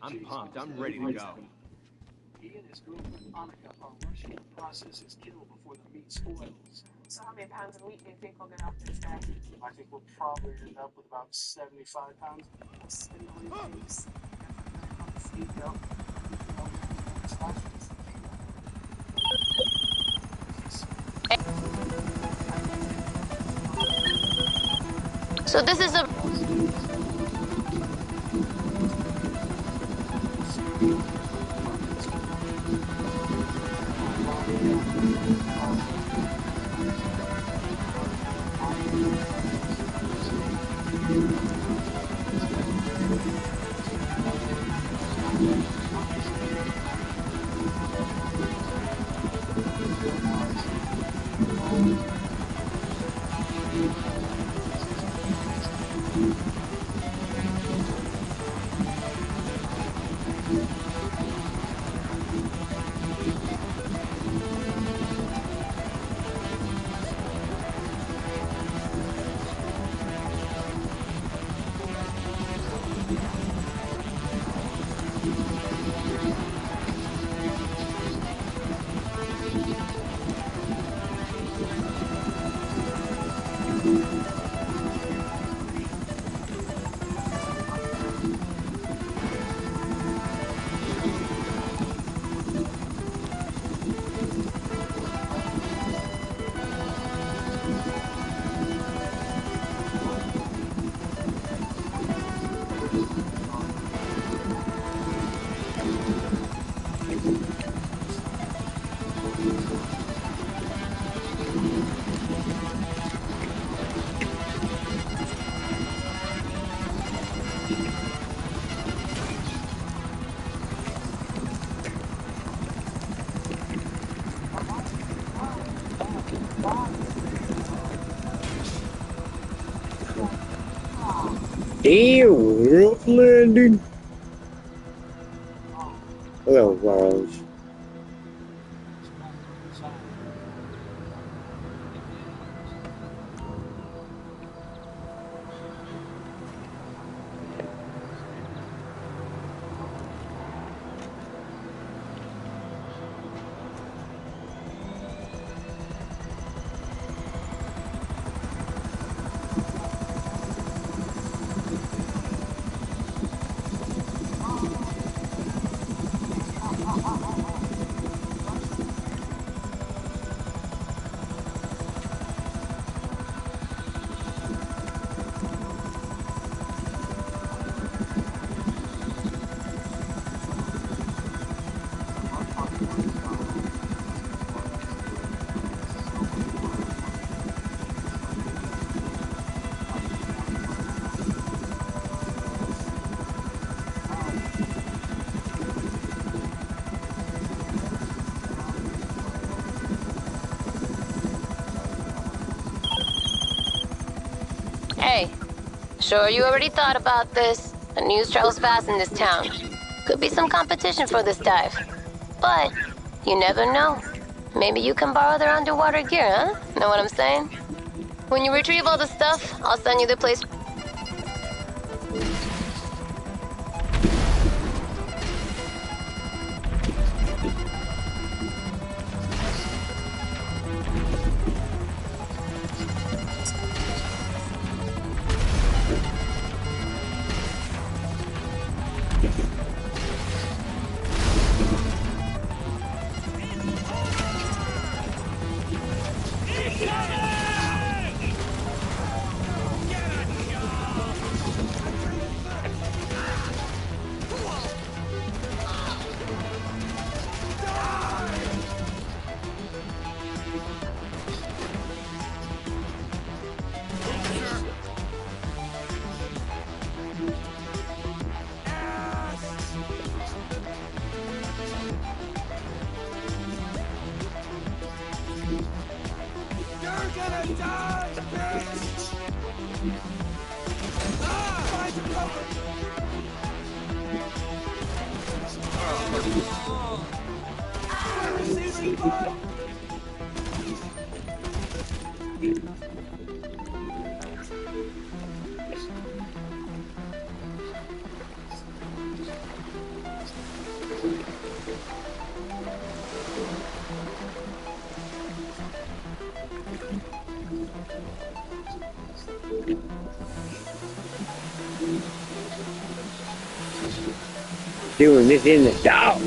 I'm pumped. I'm ready to go. He and his girlfriend Annika are rushing to process his kill before the meat spoils. So how many pounds of meat do you think we'll get off this guy? I think we'll probably end up with about 75 pounds. Spindling things. On the scapegoat. So this is a... Damn, rough landing. Oh, wow. Hey, sure you already thought about this. The news travels fast in this town. Could be some competition for this dive. But you never know. Maybe you can borrow their underwater gear, huh? Know what I'm saying? When you retrieve all the stuff, I'll send you the place. Doing this in the dark.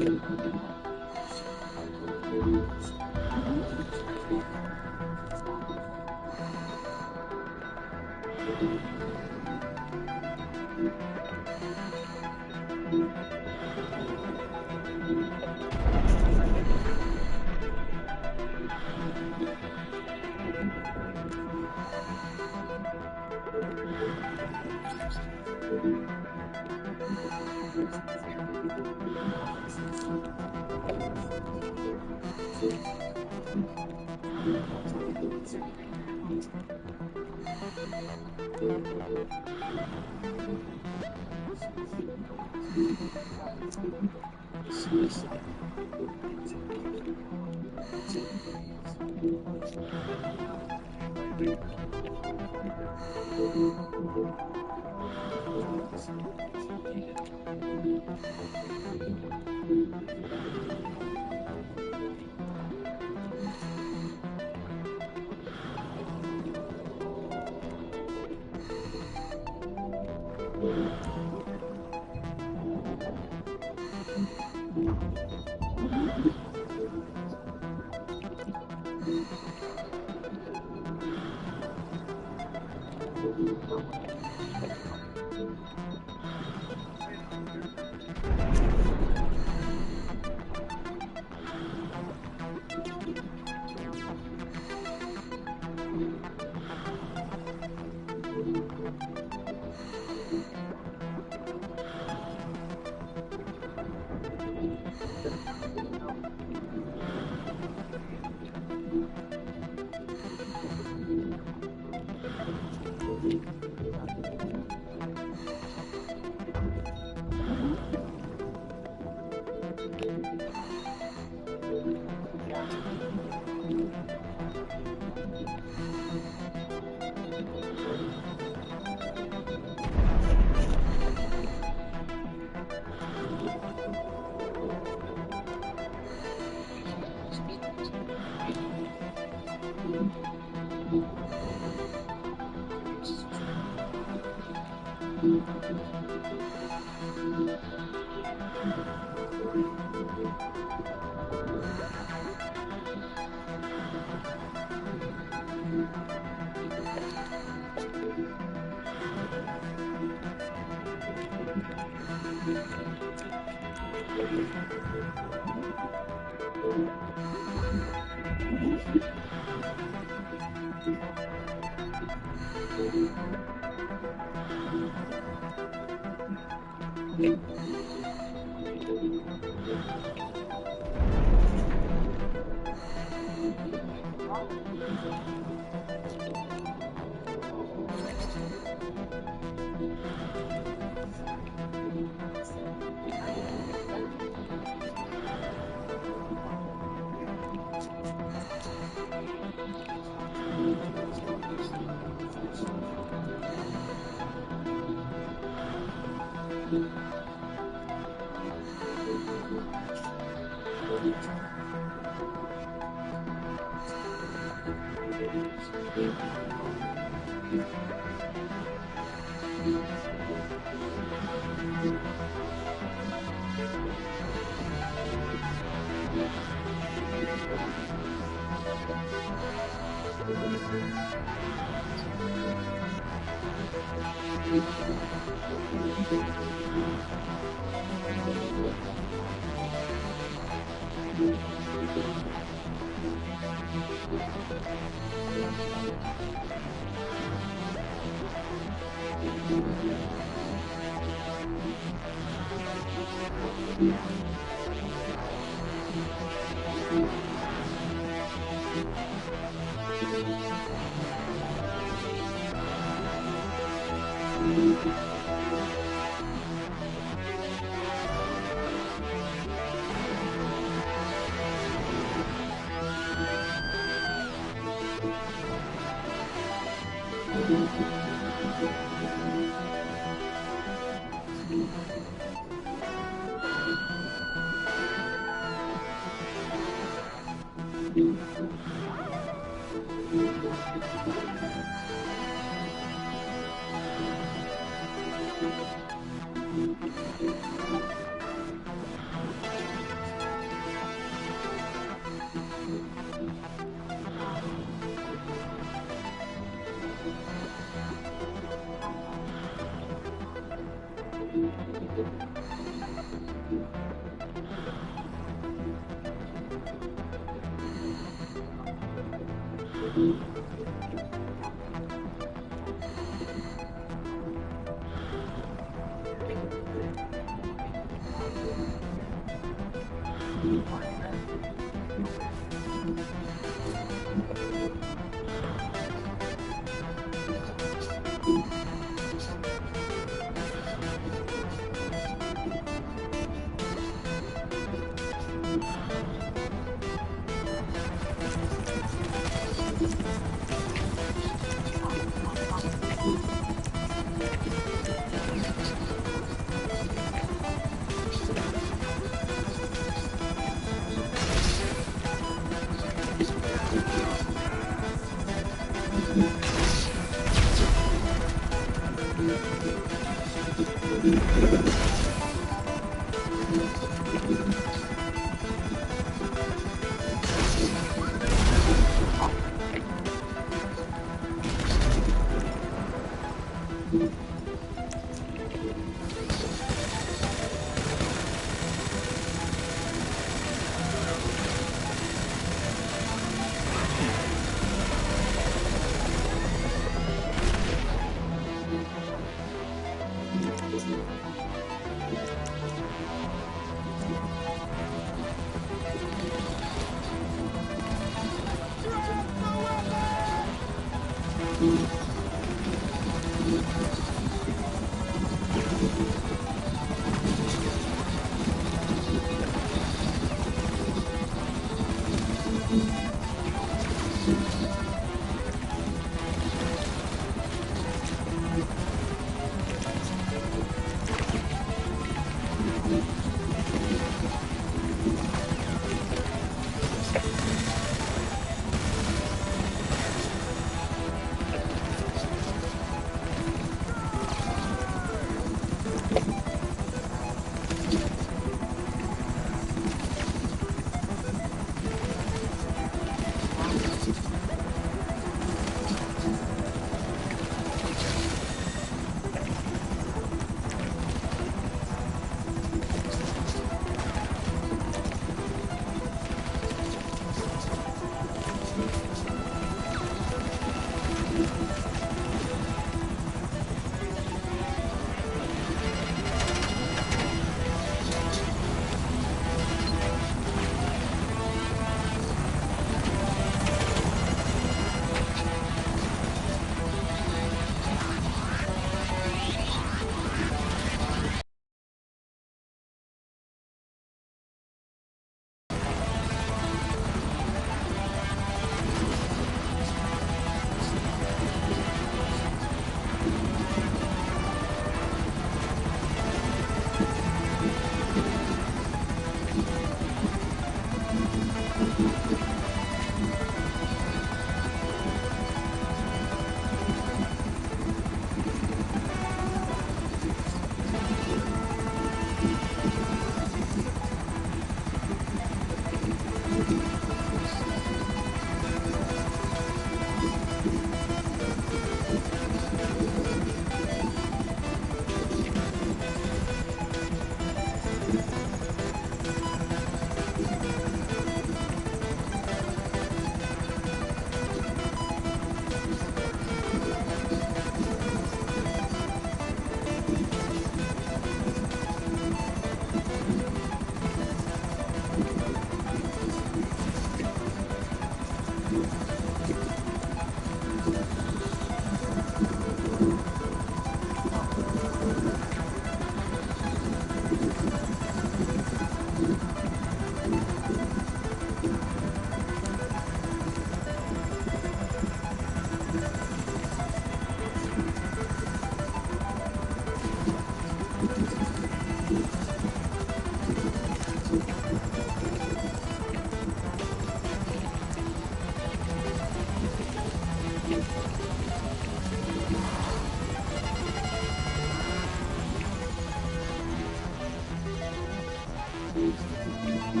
Hey,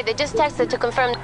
they just texted to confirm.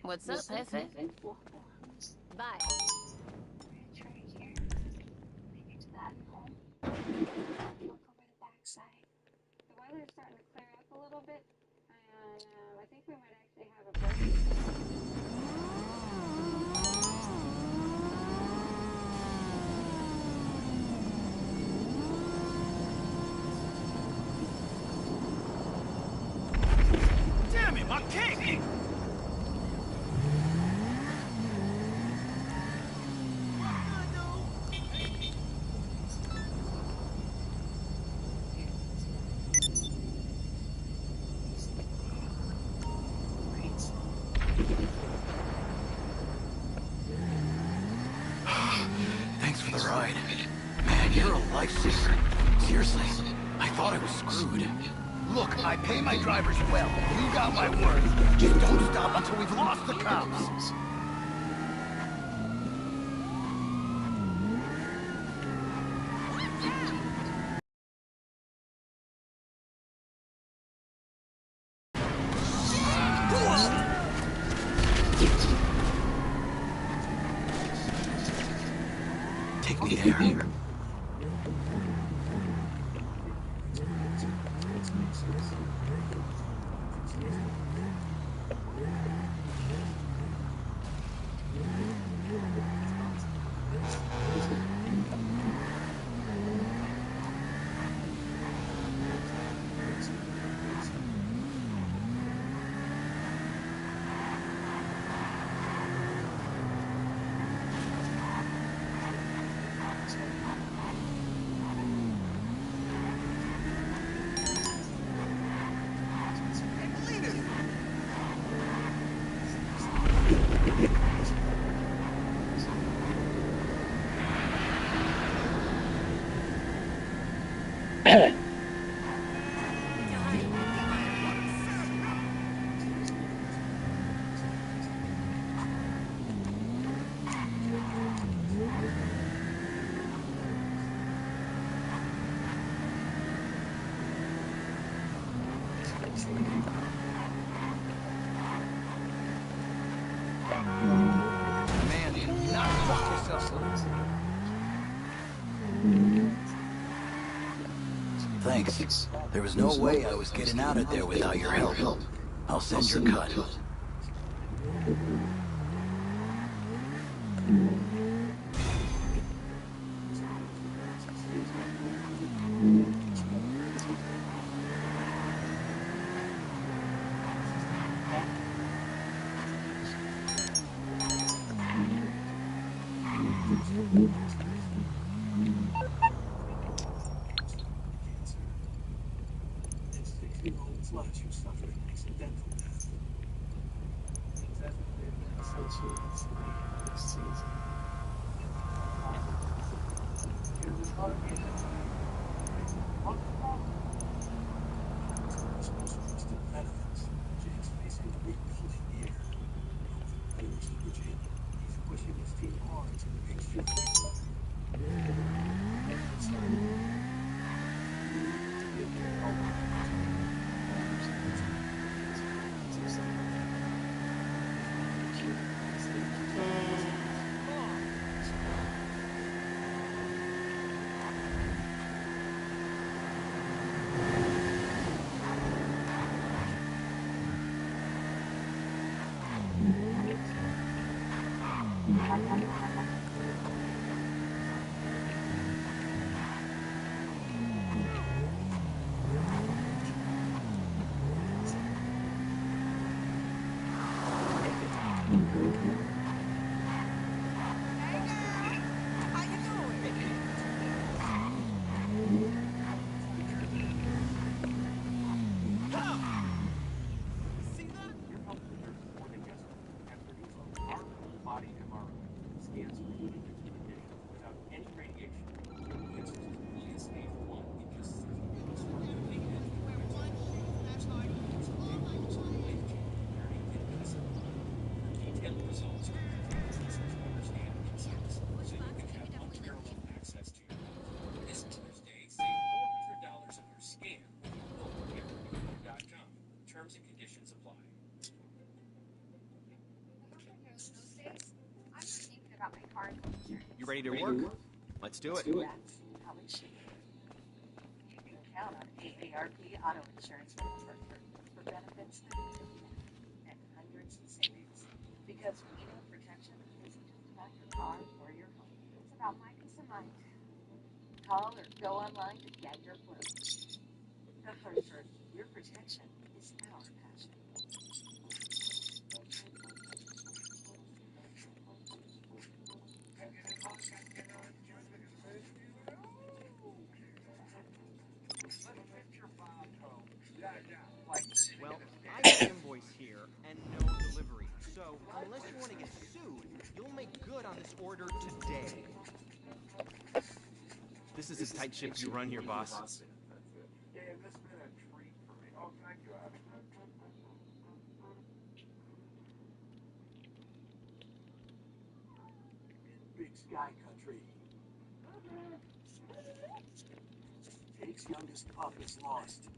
What's up, Jefe? Bye. It's right here. Maybe to that home. Look over the backside. The weather's starting to clear up a little bit, and I think we might actually have a break. Damn it, my king! Thanks for the ride. Man, you're a lifesaver. Seriously, I thought I was screwed. Look, I pay my drivers well. You got my word. Just don't stop until we've lost the cops. Take me there. Man, you not fuck yourself. Thanks. There was no way I was getting out of there without your help. I'll send your cut. You ready to work? Let's do it. That's how it should be. You can count on AARP auto insurance for benefits and hundreds in savings. Because we know protection isn't just about your car or your home. It's about my peace of mind. Call or go online to get your quote. The Hartford, your protection is our passion. Well, I have an invoice here and no delivery. So, unless you want to get sued, you'll make good on this order today. This is a tight ship you run here, boss. Yeah, this has been a treat for me. Oh, thank you, Abby. In Big Sky Country. Jake's youngest pup is lost.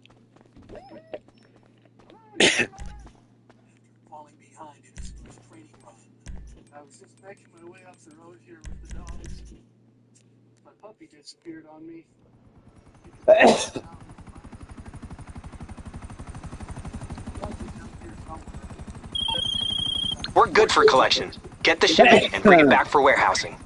After falling behind in his first training run. I was just making my way up the road here with the dogs. My puppy disappeared on me. We're good for collection. Get the shipment and bring it back for warehousing.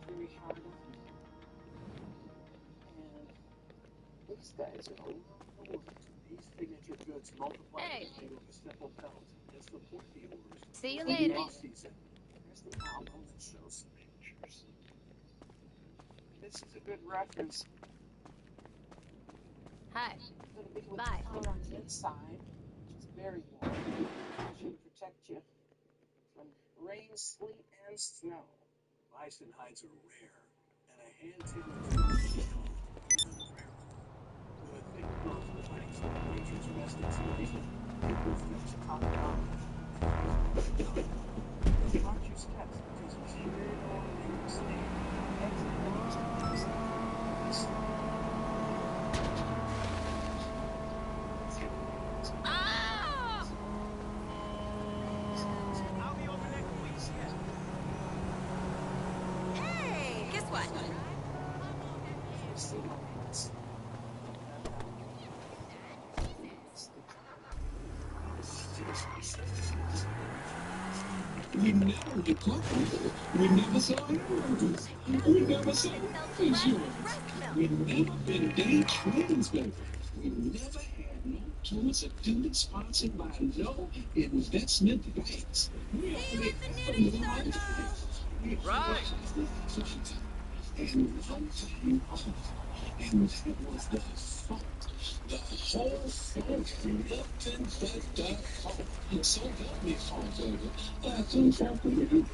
Very hard on. And these guys are all over the world. These signature goods multiply Hey, the value of a simple pelt and support the owners see you all later. off-season. There's the album that shows some pictures. This is a good reference. Hi. Going to be with Bye. the color on the inside, which is very warm. It should protect you from rain, sleet, and snow. Bison hides are rare, and a hand-tailored shield even rarer. With a thick fur providing some of nature's best insulation, it reflects top down and watch your steps because it's very long and stay. Exit the I'll be over next week. Yeah. Hey, guess what? We never get caught before. We never saw animals. We never saw insurance. We never been day trades before. We never had no tours attended sponsored by no investment banks. We only had one thing. Right. And one thing only. And that was the funk. The whole funk, nothing but the funk. So help me, funk, baby. I couldn't funk with you.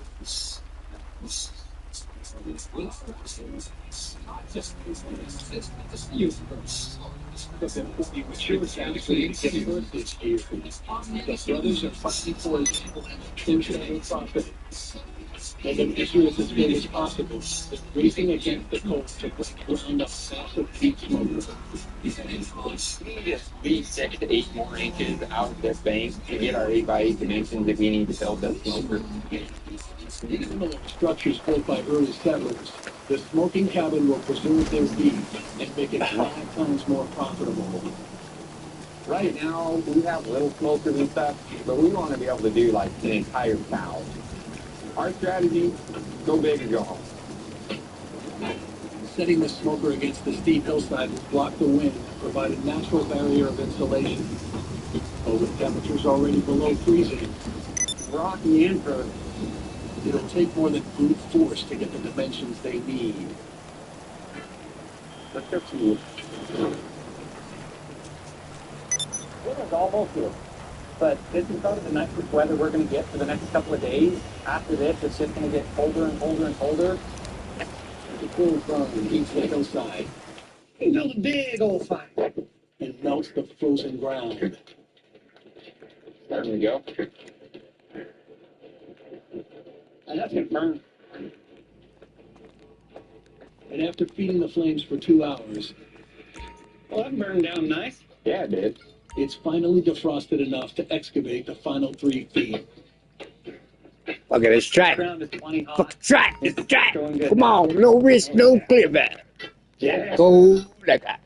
The brothers are fighting for his internal profit. And the issue is as big as possible. They're racing against the cold to break ground up massive peak smoker. We need at least 6 to 8 more inches out of this bank to get our 8x8 dimensions if we need to build this smoker. Even though the structures built by early settlers, the smoking cabin will preserve their beef and make it 5 times more profitable. Right now, we have little smokers and stuff, but we want to be able to do like an entire cow. Our strategy, go big or go home. Setting the smoker against the steep hillside will block the wind and provide a natural barrier of insulation. Though the temperature's already below freezing, Rocky and frozen. it'll take more than brute force to get the dimensions they need. Let's go see. Winter's almost here. But this is probably the nicest weather we're going to get for the next couple of days. After this, it's just going to get colder and colder and colder. The cool front heats the hillside We build a big old fire. and melts the frozen ground. Starting to go. And that's going to burn. And after feeding the flames for 2 hours, Well, that burned down nice. Yeah, it did. it's finally defrosted enough to excavate the final 3 feet. Okay, let's try it. Ground is plenty hot. Fuck, try it. Let's try Going it. good Come now. on, no risk, no clear back. Yeah. Go like that.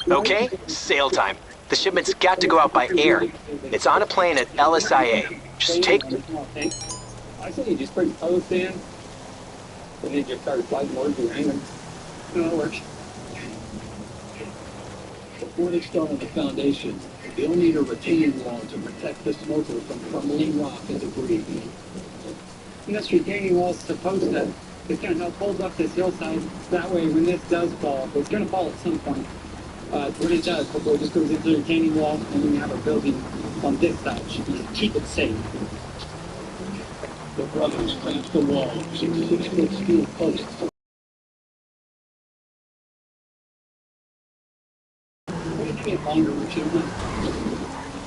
Okay, sail time. The shipment's got to go out by air. It's on a plane at LSIA. Just take... I say you just put your toes in, and then just start sliding towards the hanging. It'll work. Before they start on the foundation, they'll need a retaining wall to protect the smoker from crumbling rock and debris. This retaining wall is supposed to, it's going to help hold up this hillside. That way, when this does fall, it's going to fall at some point. When it does, hopefully it just goes into the retaining wall, and then you have a building on this side. Should be keep it safe. The brothers craft the wall using 6-foot steel posts. Maybe a longer retaining.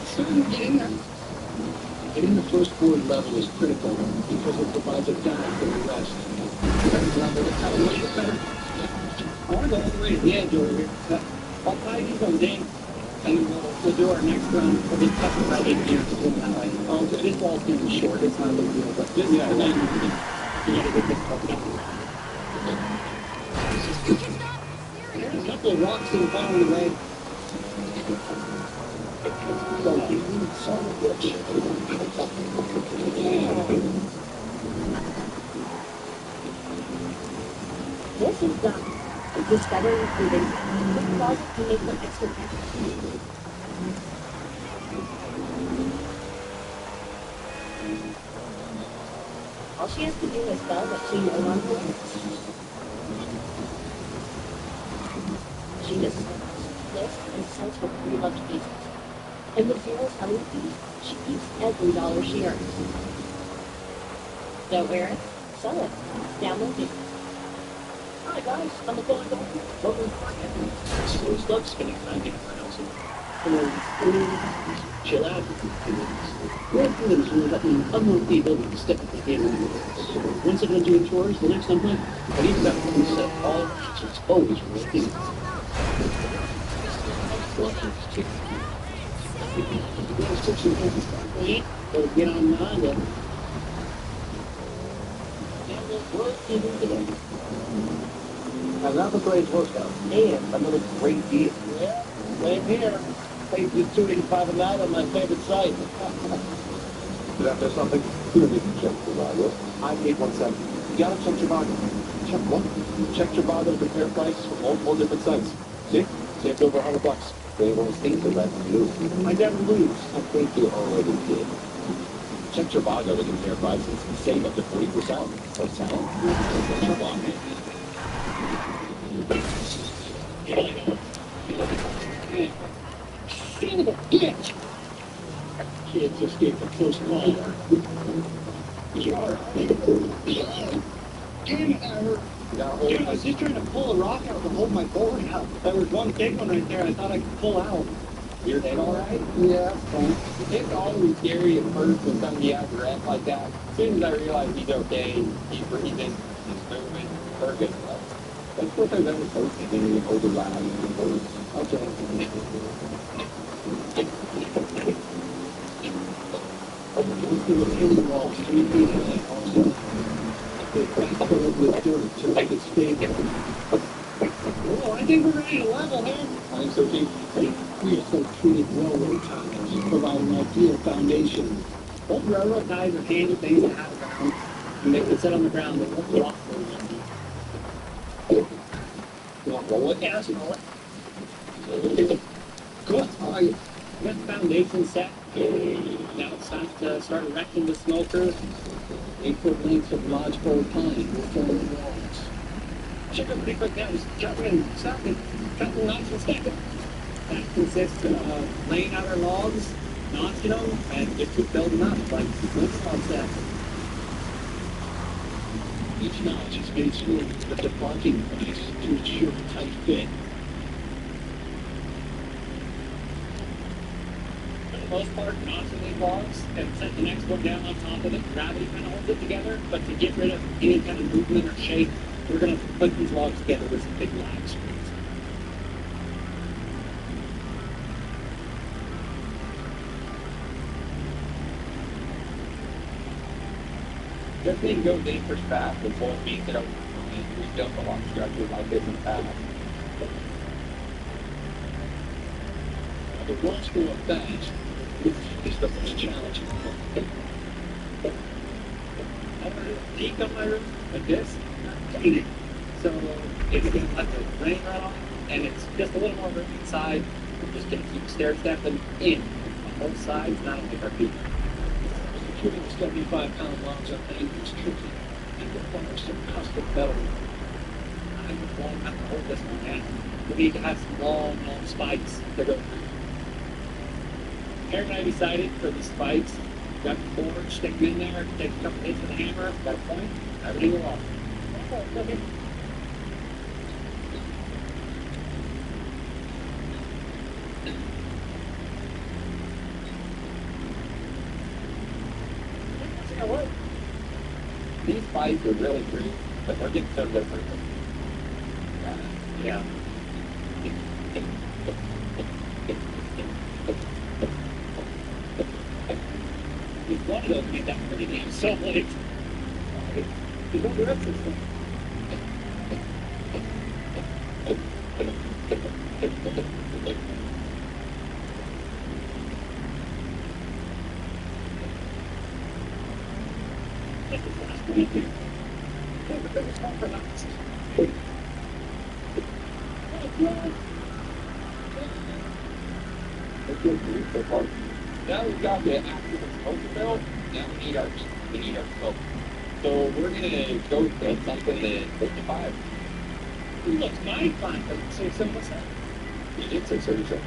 So you get in there. Getting the first board level is critical because it provides a guide for the rest. Second level, it's how to make it better. I want to go all the way to the edge over here. I'll tie these on in, and then we'll do our next run. We'll just cut the right in here. Okay, this wall's going to be short. It's not a big deal, but this is the one you got to get this fucked up. There's a couple of rocks in the bottom of the way. This is done. With this better included, the closet can make them extra extra. All she has to do is spell what she knows on her. She just lists and sells her pre-loved pieces. And with zero selling fees, she keeps every dollar she earns. Don't wear it, sell it. Download it. Hi guys, I'm a phone dog. Welcome to the market. I always love spending time getting my house in. Come on, chill out. One thing that has really helped me unlock the ability to step up the game on the roads. Once I'm done doing chores, the next time I've even got one set all it's always working. Or get on mine up. And we'll work even today. Another great workout. And Another great deal. yeah, same here. Paid you $2.85 a night on my favorite site. Is that there's something? You don't need to check Trivago. I need 1 second. You gotta check Trivago. Check what? Check Trivago to compare prices from multiple different sites. See? Saved over $100. They always think they're right to lose. I never lose. I think you already did. Check Trivago to compare prices and save up to 40%. Or sell. Trivago. Son of a bitch! Kids escaped a close call. Damn it, Howard. Dude, I was just trying to pull a rock out to hold my board up. There was one big one right there I thought I could pull out. Your head all right? Yeah, fine. It's always scary at first when somebody has a rep like that. As soon as I realize he's okay, he's breathing, he's moving, perfect. That's what they're ever posting when you hold the lab. Okay. Let's do a hilly wall 3 feet high also. They filled with dirt to make it stable. Oh, I think we're ready to level here. I think so, Chief. We are so treated railroad ties, provide an ideal foundation. Old railroad ties are handy things to have around. And they can sit on the ground and won't block for you. You want to roll it? Yeah, let's roll it. Good. All right. We got the foundation set. Now it's time to start erecting the smoker. 8-foot lengths of lodgepole pine will form the walls. Check out pretty quick now. Just jump in, stop it, cut the knots and stack it. That consists of laying out our logs, notching them, and just keep building up like this log set. Each notch is made smooth with a blocking device to ensure a tight fit. For the most part, notching these logs and set the next one down on top of it. Gravity kind of holds it together, but to get rid of any kind of movement or shape, we're going to put these logs together with some big lag screws. Just need to go deeper fast before it means that we built a long structure like this in the past. The walls go up fast, which is the most challenging part. I have a peak on my roof like this, painted. So it's going to let the rain run off, and it's just a little more room inside. We're just going to keep stair stepping in on both sides, and that'll make our peak. Securing 75-pound logs on anchor is tricky and requires some custom metal. I won't have to hold this one down. We need to have some long spikes to go through. Eric and I decided for the spikes, got the board, stick them in there, take a couple hits with a hammer, got a point, everything will off. Okay. fight, they're really great, but they're getting so different. Yeah. If one of those made that pretty damn solid. There's no direct system. Now we've got the active smoke bill, now we need our smoke. So we're gonna go with something at 55. Look, my fine doesn't say so. What's that? You did say 37.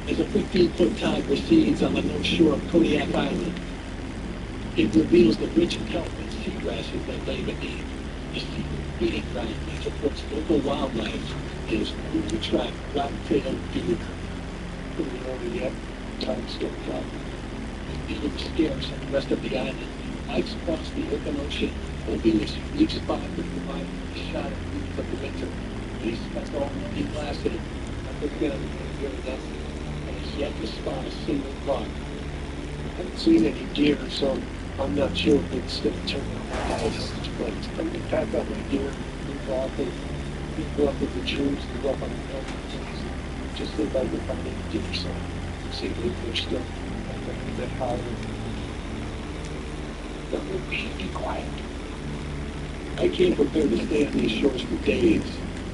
As a 15-foot tide recedes on the north shore of Kodiak Island, it reveals the rich kelp and seagrasses that lay beneath. The secret feeding ground that supports local wildlife is known to attract black-tailed deer. Pretty early yet, tide's still up. Even scarce on the rest of the island, hikes across the open ocean will be this unique spot that provides the shot of views of the winter. These spots all be blasted. I think we're going to hear that. Yet to spot a single buck. I haven't seen any deer, so I'm not sure if it's going to turn out like this. But I'm going to pack up my gear, move off, and go up with the troops, and go up on the mountains, just see if I can find any deer. So see if they're still a bit higher. But we'll be quiet. I can't prepare to stay on these shores for days.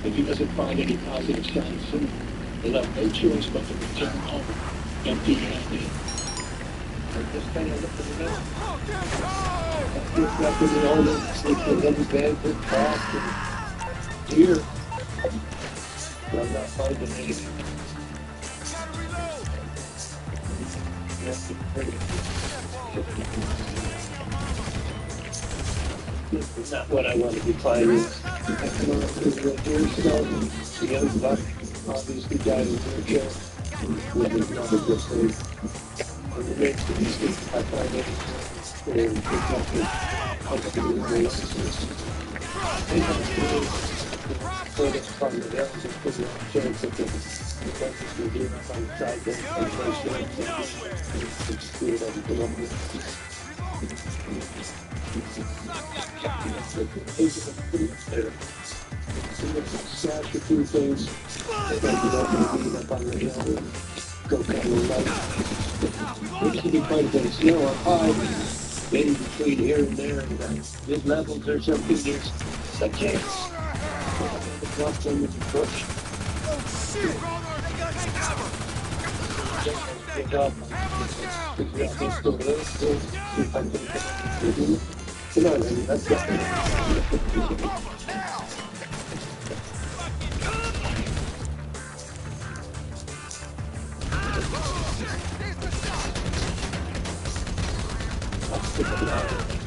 If he doesn't find any positive signs soon, we'll have no choice but to return home empty-handed. I'm just kind of looking around. I look back in the old sleep for little beds and cats and deer. But I'm not finding anything. This is not what I want to be finding. I come up with the deer stuff, the young buck, obviously died in their kill. With his number just saying, in the midst of these things, I find anything and pick up the comfortable relationship. They have to further from the hills and put it on chance of the defenses will be up on the side there and place it and just do it as a phenomenon. There. So let's slash a few things. Like you don't want to be up on the hill and go kind of light. There used to be quite a bit of snow up high, maybe between here and there, and mid-levels or something, there's a chance. The bluff under the bush. Oh shit, brother! They got cover! Pick up. Pick me up next to the road. See if I can get it. Come on, man, let's go.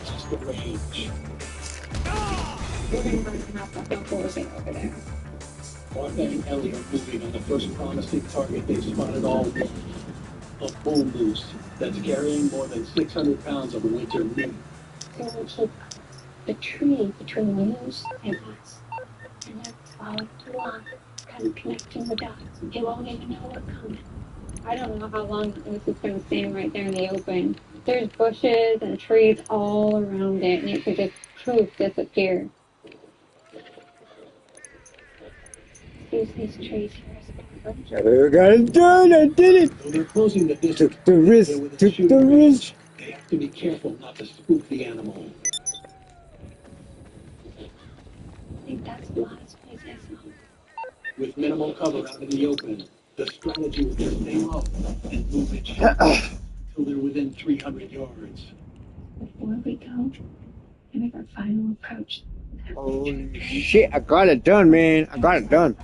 Just the range. We're gonna run them out the bulldozer over there. Martha and Ellie are moving on the first promising target they spotted all week. A bull moose that's carrying more than 600 pounds of winter meat. So we'll keep the tree between the moose and us. And then follow along, kind of connecting the dots. He won't even know we're coming. I don't know how long this is going to stand right there in the open. There's bushes and trees all around it, and it could just poof disappear. Use these trees here as cover. I got it done. I did it. Though they're closing the district, Took the risk. they're within Took the shooting range. risk. They have to be careful not to spook the animal. I think that's the last place I saw him. With minimal cover out in the open, the strategy was to stay low and move in shape until they're within 300 yards. Before we go, I make our final approach. Holy shit! I got it done, man. I got it done.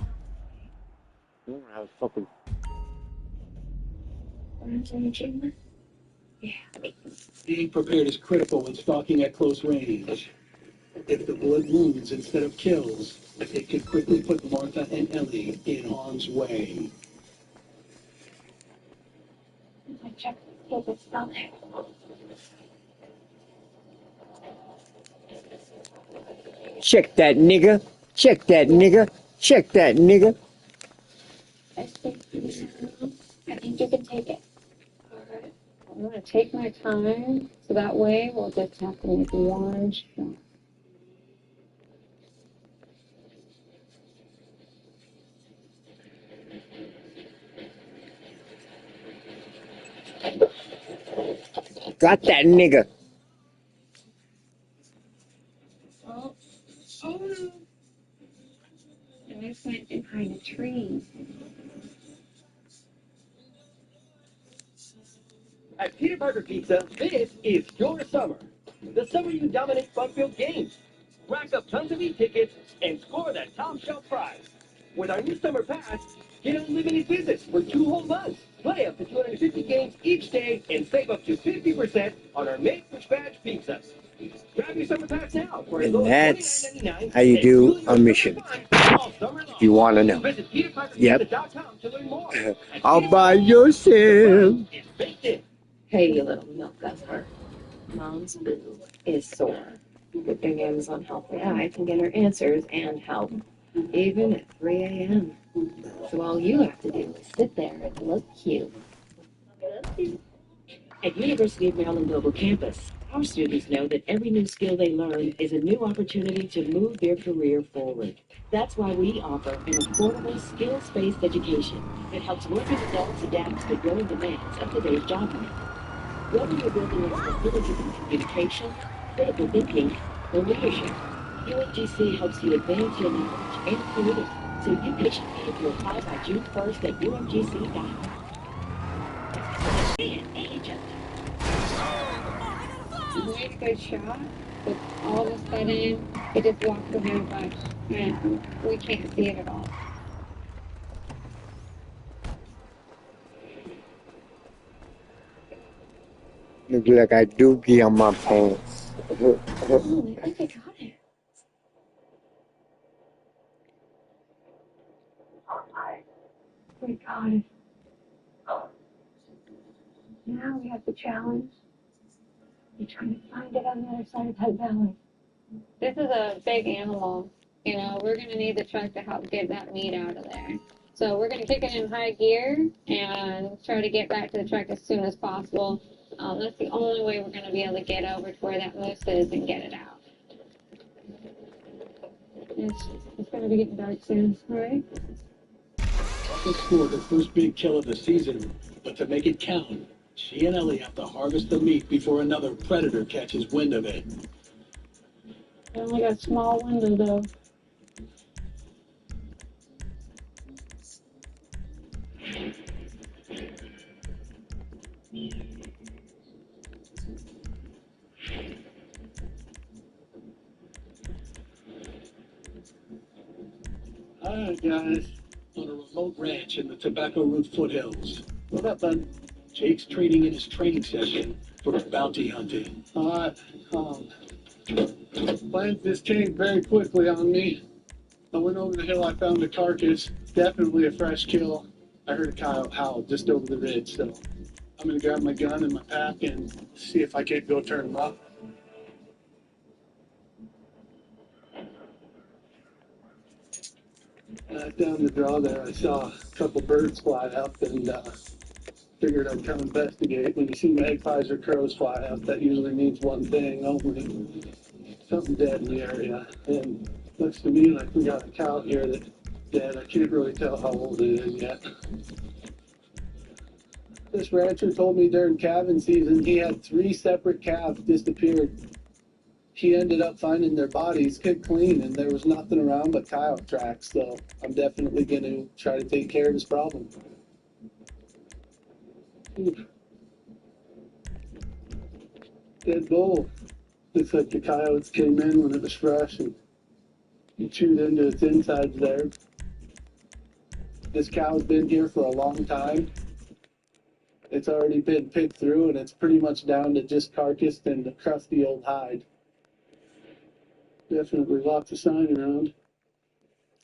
I was fucking. Yeah. Being prepared is critical when stalking at close range. If the bullet wounds instead of kills, it could quickly put Martha and Ellie in harm's way. I checked to see if it's still there. Check that nigga. Check that nigga. Check that nigga. I think you can take it. Alright. I'm gonna take my time, so that way we'll just have to make one shot. Got that nigga. Oh, oh no. And I went behind a tree. At Peanut Butter Pizza, this is your summer. The summer you dominate fun-filled games. Rack up tons of e-tickets and score that top shelf prize. With our new summer pass, get unlimited visits for 2 whole months. Play up to 250 games each day and save up to 50% on our made-for badge pizzas. Grab your summer pass now for as low And as that's $29.99 how you and do fuel a your mission. summer fun all summer long. If you want to know. Visit Yep. peanutbutterpizza.com to learn more. All by yourself. It's baked in. Hey, you little milk guzzler. Mom's boo is sore. Good thing Amazon Help AI can get her answers and help, even at 3 a.m. So all you have to do is sit there and look cute. At University of Maryland Global Campus, our students know that every new skill they learn is a new opportunity to move their career forward. That's why we offer an affordable, skills-based education that helps working adults adapt to the growing demands of today's job market. Whether you're building your skills in communication, critical thinking, or leadership, UMGC helps you advance your knowledge and career so you can achieve to apply by June 1st at umgc.com. Be an agent. You made a good shot, but all of a sudden, it just walked behind a bush, and we can't see it at all. Look like I dookie on my pants. Oh, I think I got it. We got it. Now we have the challenge. We're trying to find it on the other side of that valley. This is a big animal. You know, we're going to need the truck to help get that meat out of there. So we're going to kick it in high gear and try to get back to the truck as soon as possible. That's the only way we're going to be able to get over to where that moose is and get it out. It's going to be getting dark soon, all right? Martha scored her first big kill of the season, but to make it count, she and Ellie have to harvest the meat before another predator catches wind of it. I only got a small window, though. Alright, guys. On a remote ranch in the Tobacco Root foothills. What up, bud? Jake's trading in his training session for bounty hunting. Alright, plans this changed very quickly on me. I went over the hill, I found a carcass. Definitely a fresh kill. I heard a coyote howl just over the ridge, so I'm gonna grab my gun and my pack and see if I can't go turn them up. Down the draw there, I saw a couple birds fly up and figured I'd come investigate. When you see magpies or crows fly up, that usually means one thing only. Something dead in the area. And looks to me like we got a cow here that's dead. I can't really tell how old it is yet. This rancher told me during calving season he had 3 separate calves disappeared. He ended up finding their bodies kicked clean and there was nothing around but coyote tracks, so I'm definitely going to try to take care of this problem. Dead bull. Looks like the coyotes came in when it was fresh and he chewed into its insides there. This cow's been here for a long time. It's already been picked through and it's pretty much down to just carcass and the crusty old hide. Definitely lots of sign around.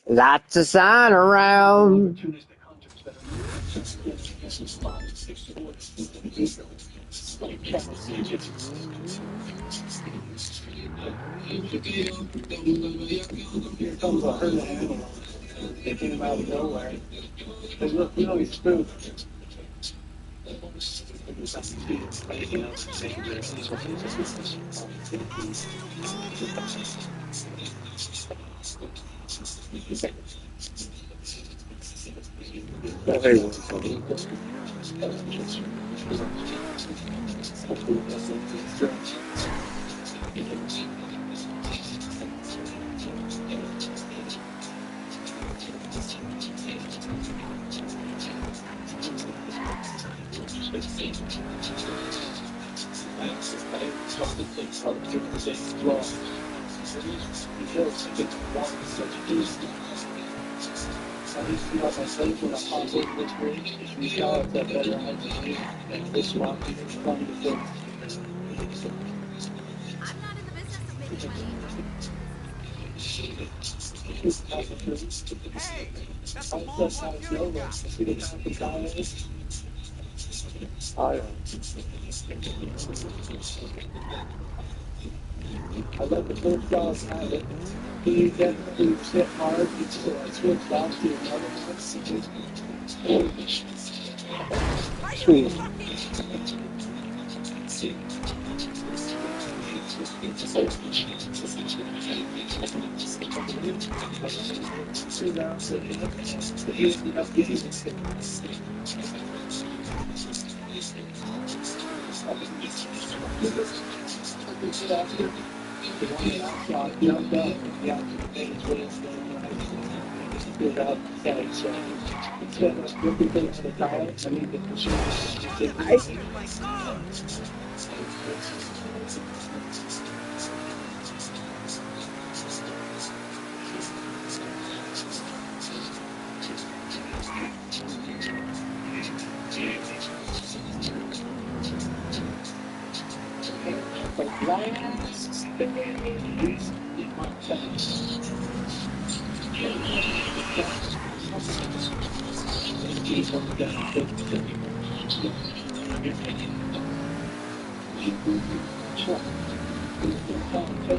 Lots of sign around. Opportunistic hunters that are looking just get some spots, explorers, like Cass agents. Here comes a herd of animals. They came out of nowhere. They look really spooked. I used to know myself when I popped over this bridge, these guys have better eyes than me, and this rock is fun to fix. I'm not in the business of making money. Hey, that's the I mall said bus I funeral know guy. this. See the top of tires? I let the first dog have it. He definitely was hit hard, so I switched off to another one. Are you Sweet. fucking... He ended up getting it. The one that I shot jumped up and got to the main switch and just pulled out the side. So instead of looking for the tire, I need to push it. You're like, go! But last days in my face.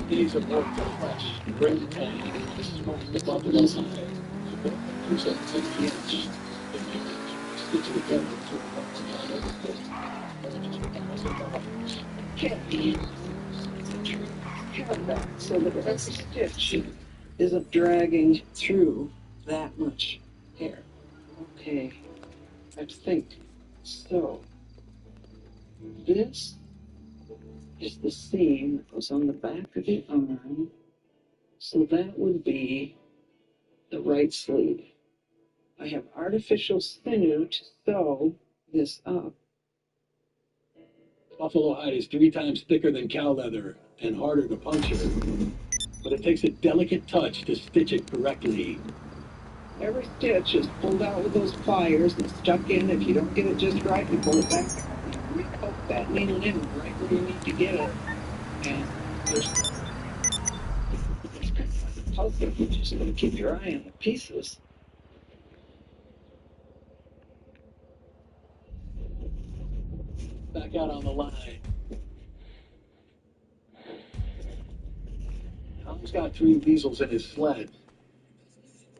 Days of work for fresh, great pay, smoke the bucket outside. Who's up to the edge? Stitch together can't be that so that every stitch Isn't dragging through that much hair. Okay, I think so. This is the seam that goes on the back of the arm. So that would be the right sleeve. I have artificial sinew to sew this up. Buffalo hide is 3 times thicker than cow leather and harder to puncture, but it takes a delicate touch to stitch it correctly. Every stitch is pulled out with those pliers and stuck in. If you don't get it just right, you pull it back. You re-poke that needle in right where you need to get it. And there's puzzle. You just got to keep your eye on the pieces. Back out on the line. Tom's got 3 weasels in his sled,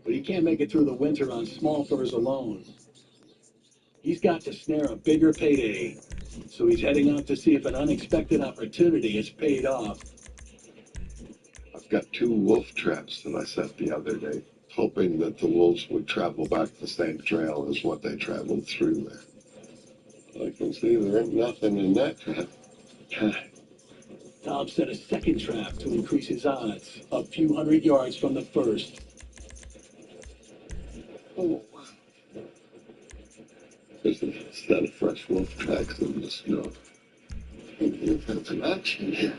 but he can't make it through the winter on small furs alone. He's got to snare a bigger payday, so he's heading out to see if an unexpected opportunity has paid off. I've got 2 wolf traps that I set the other day, hoping that the wolves would travel back the same trail as what they traveled through there. I can see there ain't nothing in that trap. Tom set a second trap to increase his odds, a few hundred yards from the first. Oh, there's a set of fresh wolf tracks in the snow. You've had some action here.